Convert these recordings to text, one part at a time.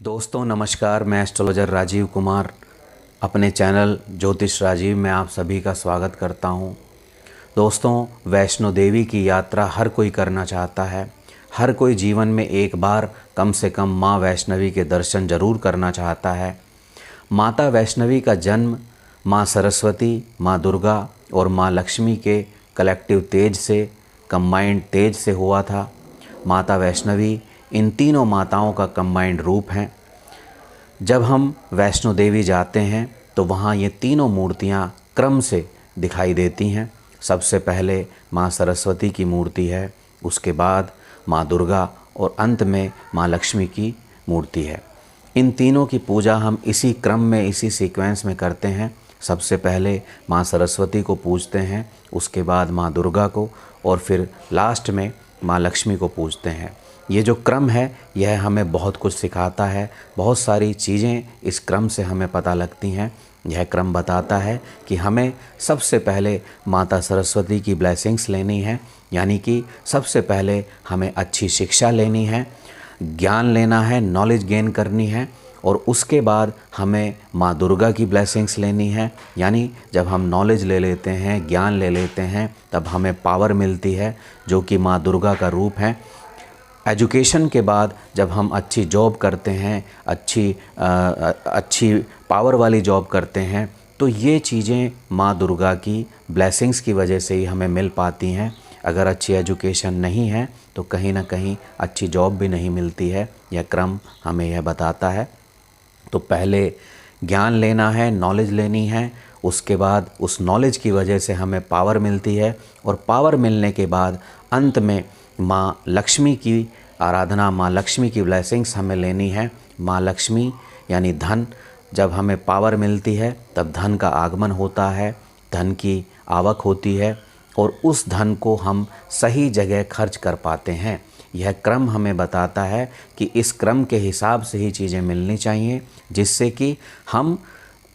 दोस्तों नमस्कार, मैं एस्ट्रोलॉजर राजीव कुमार अपने चैनल ज्योतिष राजीव में आप सभी का स्वागत करता हूं। दोस्तों, वैष्णो देवी की यात्रा हर कोई करना चाहता है। हर कोई जीवन में एक बार कम से कम माँ वैष्णवी के दर्शन जरूर करना चाहता है। माता वैष्णवी का जन्म माँ सरस्वती, माँ दुर्गा और माँ लक्ष्मी के कलेक्टिव तेज से, कंबाइंड तेज से हुआ था। माता वैष्णवी इन तीनों माताओं का कंबाइंड रूप हैं। जब हम वैष्णो देवी जाते हैं तो वहाँ ये तीनों मूर्तियाँ क्रम से दिखाई देती हैं। सबसे पहले माँ सरस्वती की मूर्ति है, उसके बाद माँ दुर्गा और अंत में माँ लक्ष्मी की मूर्ति है। इन तीनों की पूजा हम इसी क्रम में, इसी सीक्वेंस में करते हैं। सबसे पहले माँ सरस्वती को पूजते हैं, उसके बाद माँ दुर्गा को और फिर लास्ट में माँ लक्ष्मी को पूजते हैं। ये जो क्रम है यह हमें बहुत कुछ सिखाता है। बहुत सारी चीज़ें इस क्रम से हमें पता लगती हैं। यह क्रम बताता है कि हमें सबसे पहले माता सरस्वती की ब्लेसिंग्स लेनी है, यानी कि सबसे पहले हमें अच्छी शिक्षा लेनी है, ज्ञान लेना है, नॉलेज गेन करनी है और उसके बाद हमें माँ दुर्गा की ब्लेसिंग्स लेनी है। यानी जब हम नॉलेज ले लेते हैं, ज्ञान ले लेते हैं, तब हमें पावर मिलती है जो कि माँ दुर्गा का रूप है। एजुकेशन के बाद जब हम अच्छी जॉब करते हैं, अच्छी पावर वाली जॉब करते हैं, तो ये चीज़ें माँ दुर्गा की ब्लेसिंग्स की वजह से ही हमें मिल पाती हैं। अगर अच्छी एजुकेशन नहीं है तो कहीं ना कहीं अच्छी जॉब भी नहीं मिलती है। यह क्रम हमें यह बताता है। तो पहले ज्ञान लेना है, नॉलेज लेनी है, उसके बाद उस नॉलेज की वजह से हमें पावर मिलती है और पावर मिलने के बाद अंत में माँ लक्ष्मी की आराधना, माँ लक्ष्मी की ब्लेसिंग्स हमें लेनी है। माँ लक्ष्मी यानी धन, जब हमें पावर मिलती है तब धन का आगमन होता है, धन की आवक होती है और उस धन को हम सही जगह खर्च कर पाते हैं। यह क्रम हमें बताता है कि इस क्रम के हिसाब से ही चीज़ें मिलनी चाहिए, जिससे कि हम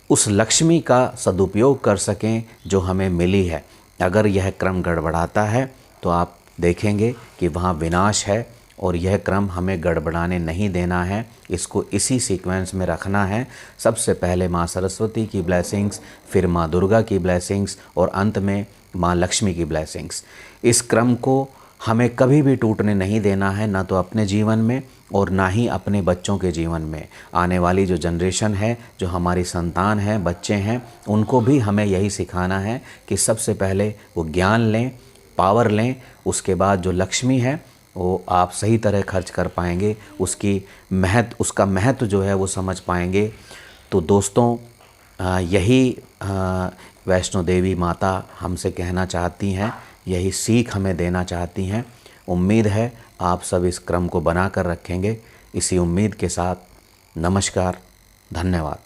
उस लक्ष्मी का सदुपयोग कर सकें जो हमें मिली है। अगर यह क्रम गड़बड़ाता है तो आप देखेंगे कि वहाँ विनाश है और यह क्रम हमें गड़बड़ाने नहीं देना है। इसको इसी सीक्वेंस में रखना है। सबसे पहले माँ सरस्वती की ब्लेसिंग्स, फिर माँ दुर्गा की ब्लेसिंग्स और अंत में माँ लक्ष्मी की ब्लेसिंग्स। इस क्रम को हमें कभी भी टूटने नहीं देना है, ना तो अपने जीवन में और ना ही अपने बच्चों के जीवन में। आने वाली जो जनरेशन है, जो हमारी संतान है, बच्चे हैं, उनको भी हमें यही सिखाना है कि सबसे पहले वो ज्ञान लें, पावर लें, उसके बाद जो लक्ष्मी है वो आप सही तरह खर्च कर पाएंगे, उसका महत्व जो है वो समझ पाएंगे। तो दोस्तों, यही वैष्णो देवी माता हमसे कहना चाहती हैं, यही सीख हमें देना चाहती हैं। उम्मीद है आप सब इस क्रम को बना कर रखेंगे। इसी उम्मीद के साथ नमस्कार, धन्यवाद।